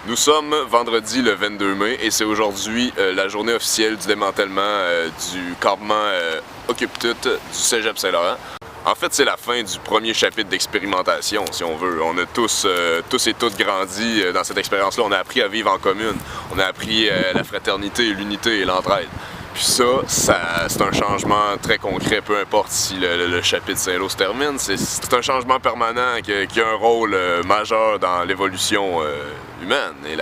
Nous sommes vendredi le 22 mai et c'est aujourd'hui la journée officielle du démantèlement du campement Occupe-Tout du Cégep Saint-Laurent. En fait, c'est la fin du premier chapitre d'expérimentation, si on veut. On a tous et toutes grandi dans cette expérience-là. On a appris à vivre en commune. On a appris la fraternité, l'unité et l'entraide. Puis ça c'est un changement très concret, peu importe si le chapitre Saint-Lô se termine. C'est un changement permanent qui a un rôle majeur dans l'évolution humaine. Et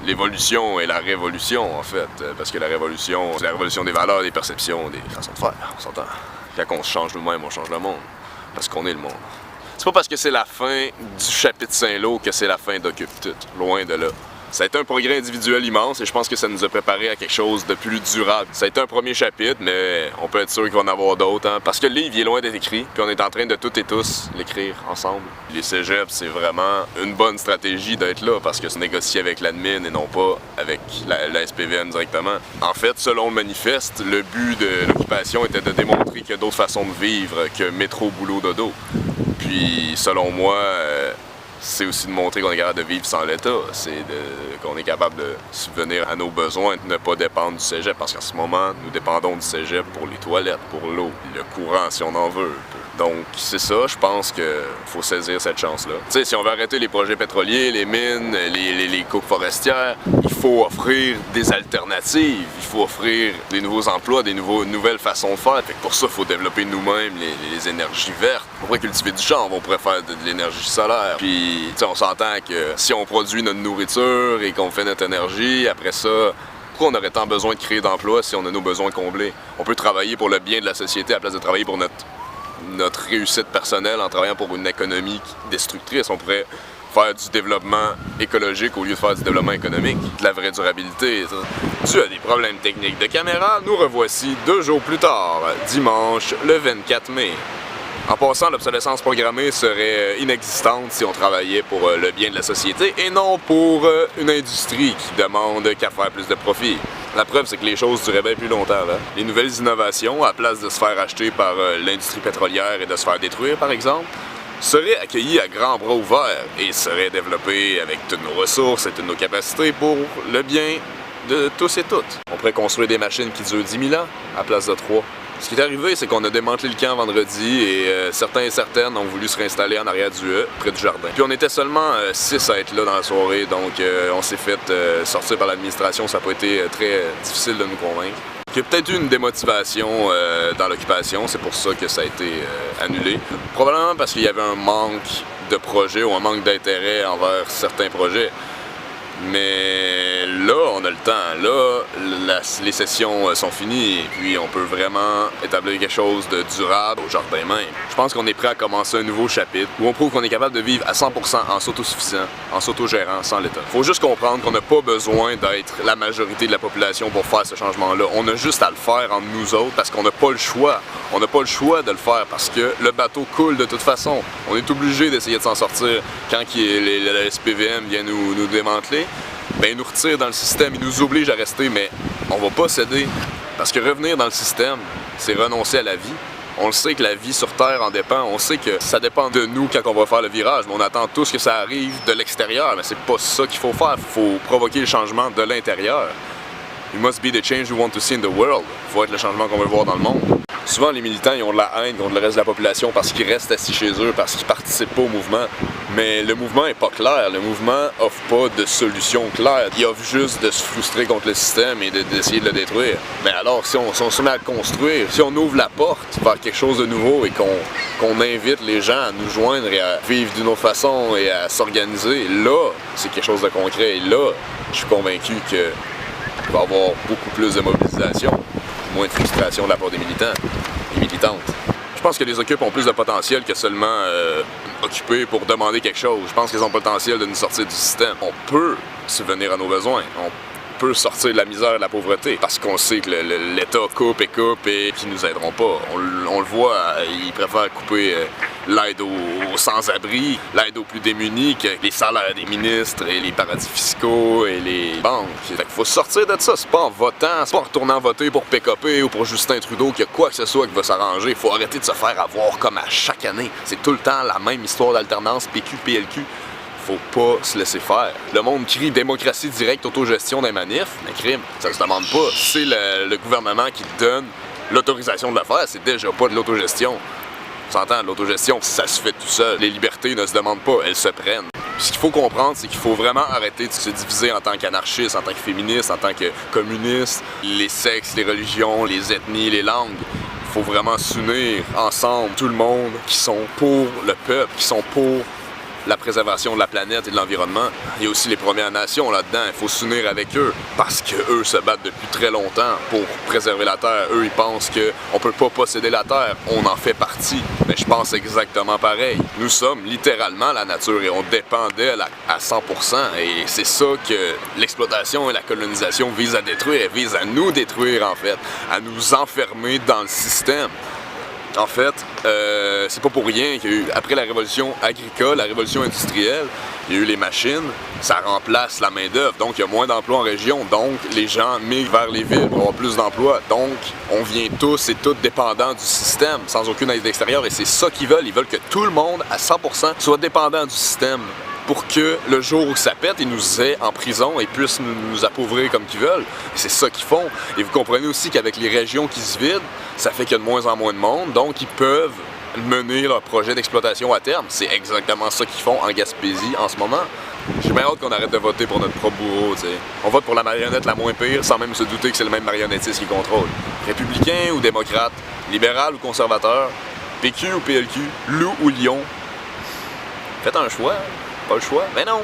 l'évolution et la révolution, en fait. Parce que la révolution, c'est la révolution des valeurs, des perceptions, des façons de faire. On s'entend. Quand on se change nous-mêmes, on change le monde. Parce qu'on est le monde. C'est pas parce que c'est la fin du chapitre Saint-Lô que c'est la fin d'Occupe-Tout. Loin de là. Ça a été un progrès individuel immense et je pense que ça nous a préparé à quelque chose de plus durable. Ça a été un premier chapitre, mais on peut être sûr qu'il va en avoir d'autres, hein, parce que le livre il est loin d'être écrit, puis on est en train de toutes et tous l'écrire ensemble. Les cégeps, c'est vraiment une bonne stratégie d'être là, parce que c'est négocier avec l'admin et non pas avec la SPVM directement. En fait, selon le manifeste, le but de l'occupation était de démontrer qu'il y a d'autres façons de vivre que métro, boulot, dodo. Puis, selon moi, c'est aussi de montrer qu'on est capable de vivre sans l'État, qu'on est capable de subvenir à nos besoins et de ne pas dépendre du cégep, parce qu'en ce moment, nous dépendons du cégep pour les toilettes, pour l'eau, le courant si on en veut. Donc c'est ça, je pense qu'il faut saisir cette chance-là. Tu sais, si on veut arrêter les projets pétroliers, les mines, les coupes forestières, il faut offrir des alternatives, il faut offrir des nouveaux emplois, des nouvelles façons de faire. Fait que pour ça, il faut développer nous-mêmes les énergies vertes. On pourrait cultiver du chanvre, on pourrait faire de l'énergie solaire. Puis, tu sais, on s'entend que si on produit notre nourriture et qu'on fait notre énergie, après ça, pourquoi on aurait tant besoin de créer d'emplois si on a nos besoins comblés? On peut travailler pour le bien de la société à la place de travailler pour notre réussite personnelle en travaillant pour une économie destructrice. On pourrait faire du développement écologique au lieu de faire du développement économique, de la vraie durabilité. Tu as des problèmes techniques de caméra, nous revoici 2 jours plus tard, dimanche le 24 mai. En passant, l'obsolescence programmée serait inexistante si on travaillait pour le bien de la société et non pour une industrie qui demande qu'à faire plus de profit. La preuve, c'est que les choses duraient bien plus longtemps. Là. Les nouvelles innovations, à place de se faire acheter par l'industrie pétrolière et de se faire détruire, par exemple, seraient accueillies à grands bras ouverts et seraient développées avec toutes nos ressources et toutes nos capacités pour le bien de tous et toutes. On pourrait construire des machines qui durent 10 000 ans à la place de 3. Ce qui est arrivé, c'est qu'on a démantelé le camp vendredi et certains et certaines ont voulu se réinstaller en arrière du près du jardin. Puis on était seulement 6 à être là dans la soirée, donc on s'est fait sortir par l'administration. Ça n'a pas été très difficile de nous convaincre. Il y a peut-être eu une démotivation dans l'occupation, c'est pour ça que ça a été annulé. Probablement parce qu'il y avait un manque de projets ou un manque d'intérêt envers certains projets. Mais là, on a le temps. Là, les sessions sont finies et puis on peut vraiment établir quelque chose de durable au jardin même. Je pense qu'on est prêt à commencer un nouveau chapitre où on prouve qu'on est capable de vivre à 100% en s'autosuffisant, en s'autogérant, sans l'État. Faut juste comprendre qu'on n'a pas besoin d'être la majorité de la population pour faire ce changement-là. On a juste à le faire entre nous autres parce qu'on n'a pas le choix. On n'a pas le choix de le faire parce que le bateau coule de toute façon. On est obligé d'essayer de s'en sortir quand la SPVM vient nous démanteler. Ben, ils nous retirent dans le système, ils nous obligent à rester, mais on va pas céder. Parce que revenir dans le système, c'est renoncer à la vie. On le sait que la vie sur Terre en dépend, on sait que ça dépend de nous quand on va faire le virage, mais on attend tous que ça arrive de l'extérieur, mais c'est pas ça qu'il faut faire, il faut provoquer le changement de l'intérieur. You must be the change you want to see in the world. Il faut être le changement qu'on veut voir dans le monde. Souvent, les militants, ils ont de la haine contre le reste de la population parce qu'ils restent assis chez eux, parce qu'ils participent pas au mouvement. Mais le mouvement est pas clair. Le mouvement offre pas de solution claire. Il offre juste de se frustrer contre le système et d'essayer de le détruire. Mais alors, si on se met à le construire, si on ouvre la porte vers quelque chose de nouveau et qu'on invite les gens à nous joindre et à vivre d'une autre façon et à s'organiser, là, c'est quelque chose de concret. Et là, je suis convaincu qu'il va y avoir beaucoup plus de mobilisation, moins de frustration de la part des militants et militantes. Je pense que les Occupes ont plus de potentiel que seulement occuper pour demander quelque chose. Je pense qu'ils ont le potentiel de nous sortir du système. On peut subvenir à nos besoins. On peut sortir de la misère et de la pauvreté parce qu'on sait que l'État coupe et qu'ils nous aideront pas. On le voit, ils préfèrent couper l'aide aux sans-abri, l'aide aux plus démunis, que les salaires des ministres et les paradis fiscaux et les banques. Fait qu'il faut sortir de ça. C'est pas en votant, c'est pas en retournant voter pour PKP ou pour Justin Trudeau qu'il y a quoi que ce soit qui va s'arranger. Il faut arrêter de se faire avoir comme à chaque année. C'est tout le temps la même histoire d'alternance PQ-PLQ. faut pas se laisser faire. Le monde crie démocratie directe, autogestion des manifs, mais crime, ça se demande pas. C'est le gouvernement qui donne l'autorisation de le faire, c'est déjà pas de l'autogestion. On s'entend, l'autogestion, ça se fait tout seul. Les libertés ne se demandent pas, elles se prennent. Puis ce qu'il faut comprendre, c'est qu'il faut vraiment arrêter de se diviser en tant qu'anarchiste, en tant que féministe, en tant que communiste, les sexes, les religions, les ethnies, les langues. Il faut vraiment s'unir ensemble, tout le monde, qui sont pour le peuple, qui sont pour la préservation de la planète et de l'environnement. Il y a aussi les Premières Nations là-dedans, il faut s'unir avec eux parce qu'eux se battent depuis très longtemps pour préserver la Terre. Eux, ils pensent qu'on peut pas posséder la Terre, on en fait partie, mais je pense exactement pareil. Nous sommes littéralement la nature et on dépend d'elle à 100%, et c'est ça que l'exploitation et la colonisation visent à détruire. Elles visent à nous détruire en fait, à nous enfermer dans le système. En fait, c'est pas pour rien qu'il y a eu, après la révolution agricole, la révolution industrielle, il y a eu les machines, ça remplace la main-d'œuvre, donc il y a moins d'emplois en région, donc les gens migrent vers les villes pour avoir plus d'emplois, donc on vient tous et toutes dépendants du système, sans aucune aide extérieure, et c'est ça qu'ils veulent, ils veulent que tout le monde, à 100%, soit dépendant du système, pour que le jour où ça pète, ils nous aient en prison et puissent nous appauvrir comme qu'ils veulent. C'est ça qu'ils font. Et vous comprenez aussi qu'avec les régions qui se vident, ça fait qu'il y a de moins en moins de monde, donc ils peuvent mener leur projet d'exploitation à terme. C'est exactement ça qu'ils font en Gaspésie en ce moment. J'ai bien hâte qu'on arrête de voter pour notre propre bourreau, t'sais. On vote pour la marionnette la moins pire sans même se douter que c'est le même marionnettiste qui contrôle. Républicain ou démocrate, libéral ou conservateur, PQ ou PLQ, loup ou lion. Faites un choix. Pas le choix? Mais non!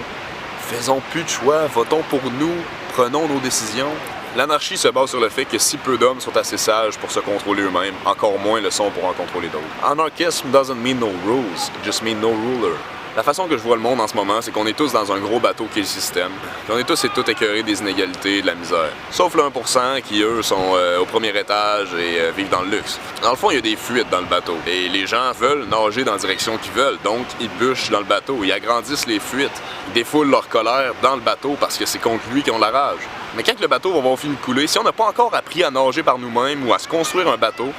Faisons plus de choix, votons pour nous, prenons nos décisions. L'anarchie se base sur le fait que si peu d'hommes sont assez sages pour se contrôler eux-mêmes, encore moins le sont pour en contrôler d'autres. Anarchism doesn't mean no rules, it just mean no ruler. La façon que je vois le monde en ce moment, c'est qu'on est tous dans un gros bateau qui est le système. Puis on est tous et toutes écœurés des inégalités et de la misère. Sauf le 1% qui, eux, sont au premier étage et vivent dans le luxe. Dans le fond, il y a des fuites dans le bateau. Et les gens veulent nager dans la direction qu'ils veulent. Donc, ils bûchent dans le bateau. Ils agrandissent les fuites. Ils défoulent leur colère dans le bateau parce que c'est contre lui qu'ils ont la rage. Mais quand le bateau va avoir fini de couler, si on n'a pas encore appris à nager par nous-mêmes ou à se construire un bateau,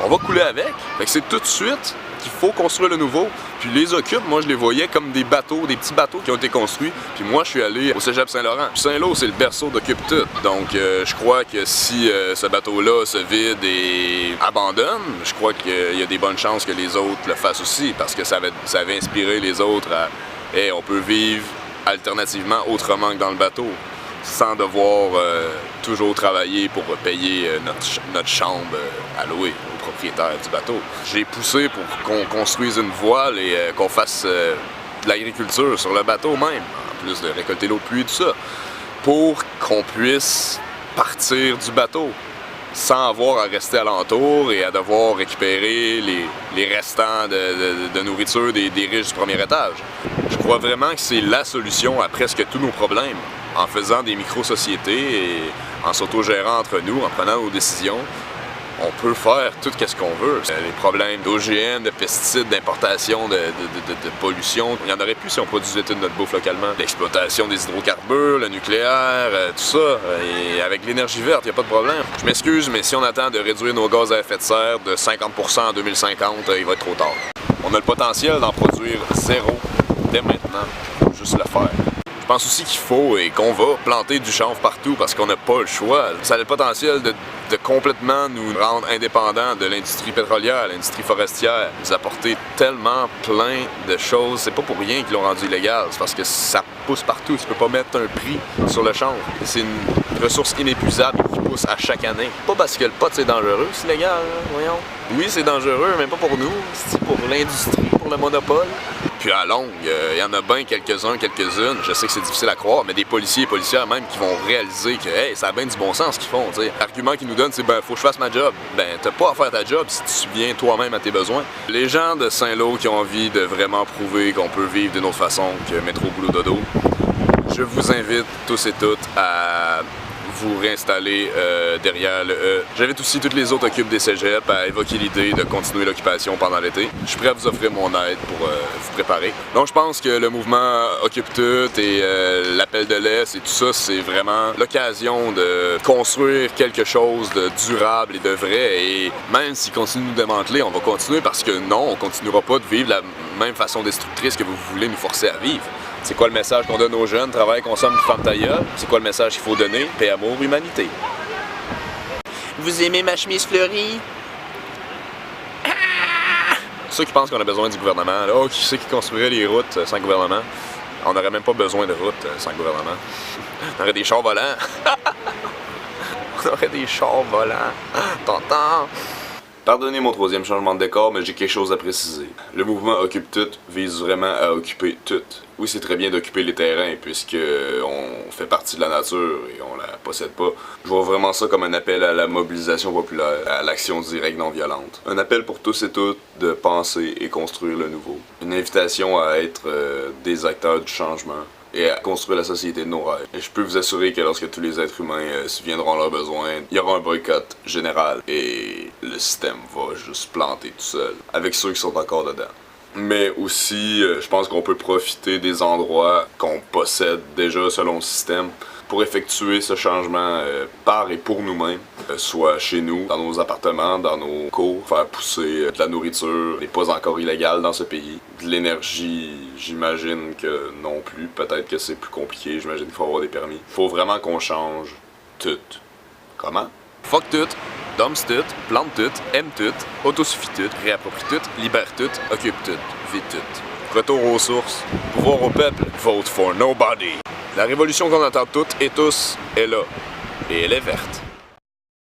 on va couler avec. Fait que c'est tout de suite qu'il faut construire le nouveau. Puis les Occupes, moi je les voyais comme des bateaux, des petits bateaux qui ont été construits. Puis moi je suis allé au Cégep Saint-Laurent. Saint-Lô, c'est le berceau d'Occupe-Tout. Donc je crois que si ce bateau-là se vide et abandonne, je crois qu'il y a des bonnes chances que les autres le fassent aussi, parce que ça avait inspiré les autres à hey, on peut vivre alternativement autrement que dans le bateau, sans devoir toujours travailler pour payer notre chambre à louer au propriétaire du bateau. J'ai poussé pour qu'on construise une voile et qu'on fasse de l'agriculture sur le bateau même, en plus de récolter l'eau de pluie et tout ça, pour qu'on puisse partir du bateau sans avoir à rester alentour et à devoir récupérer les restants de nourriture des riches du premier étage. Je crois vraiment que c'est la solution à presque tous nos problèmes. En faisant des micro-sociétés et en s'autogérant entre nous, en prenant nos décisions, on peut faire tout ce qu'on veut. Les problèmes d'OGM, de pesticides, d'importation, de pollution, il y en aurait plus si on produisait toute notre bouffe localement. L'exploitation des hydrocarbures, le nucléaire, tout ça. Et avec l'énergie verte, il n'y a pas de problème. Je m'excuse, mais si on attend de réduire nos gaz à effet de serre de 50% en 2050, il va être trop tard. On a le potentiel d'en produire zéro dès maintenant. Il faut juste le faire. Je pense aussi qu'il faut et qu'on va planter du chanvre partout parce qu'on n'a pas le choix. Ça a le potentiel de complètement nous rendre indépendants de l'industrie pétrolière, l'industrie forestière, nous apporter tellement plein de choses. C'est pas pour rien qu'ils l'ont rendu illégal, c'est parce que ça pousse partout. Tu peux pas mettre un prix sur le chanvre. C'est une ressource inépuisable qui pousse à chaque année. Pas parce que le pot c'est dangereux, c'est légal, hein? Voyons. Oui, c'est dangereux, mais pas pour nous, c'est pour l'industrie, pour le monopole. Puis à longue, il y en a bien quelques-uns, quelques-unes, je sais que c'est difficile à croire, mais des policiers et policières même qui vont réaliser que hey, ça a bien du bon sens ce qu'ils font. L'argument qu'ils nous donnent, c'est ben faut que je fasse ma job. Ben t'as pas à faire ta job si tu subviens toi-même à tes besoins. Les gens de Saint-Lô qui ont envie de vraiment prouver qu'on peut vivre d'une autre façon que métro boulot dodo, je vous invite tous et toutes à vous réinstaller derrière le E. J'invite aussi tous les autres occupes des cégeps à évoquer l'idée de continuer l'occupation pendant l'été. Je suis prêt à vous offrir mon aide pour vous préparer. Donc je pense que le mouvement Occupe Tout et l'appel de l'Est et tout ça, c'est vraiment l'occasion de construire quelque chose de durable et de vrai. Et même s'ils continuent de nous démanteler, on va continuer parce que non, on continuera pas de vivre la même façon destructrice que vous voulez nous forcer à vivre. C'est quoi le message qu'on donne aux jeunes? Travail, consomme, ferme ta gueule. C'est quoi le message qu'il faut donner? Paix, amour, humanité. Vous aimez ma chemise fleurie? Ceux qui pensent qu'on a besoin du gouvernement, là, qui c'est qui construirait les routes sans gouvernement? On n'aurait même pas besoin de routes sans gouvernement. On aurait des chars volants. On aurait des chars volants. T'entends? Pardonnez mon troisième changement de décor, mais j'ai quelque chose à préciser. Le mouvement Occupe Tout vise vraiment à occuper tout. Oui, c'est très bien d'occuper les terrains, puisque on fait partie de la nature et on la possède pas. Je vois vraiment ça comme un appel à la mobilisation populaire, à l'action directe non violente. Un appel pour tous et toutes de penser et construire le nouveau. Une invitation à être des acteurs du changement et à construire la société de nos rêves. Et je peux vous assurer que lorsque tous les êtres humains subviendront à leurs besoins, il y aura un boycott général et le système va juste planter tout seul, avec ceux qui sont encore dedans. Mais aussi, je pense qu'on peut profiter des endroits qu'on possède déjà selon le système pour effectuer ce changement par et pour nous-mêmes, soit chez nous, dans nos appartements, dans nos cours, faire pousser de la nourriture, n'est pas encore illégal dans ce pays. De l'énergie, j'imagine que non plus, peut-être que c'est plus compliqué, j'imagine qu'il faut avoir des permis. Faut vraiment qu'on change tout. Comment? Fuck tout, dumps tout, plante tout, aime tout, autosuffit tout, réapproprie tout, libère tout, occupe tout, vite tout. Retour aux sources, pouvoir au peuple, vote for nobody. La révolution qu'on entend toutes et tous est là, et elle est verte.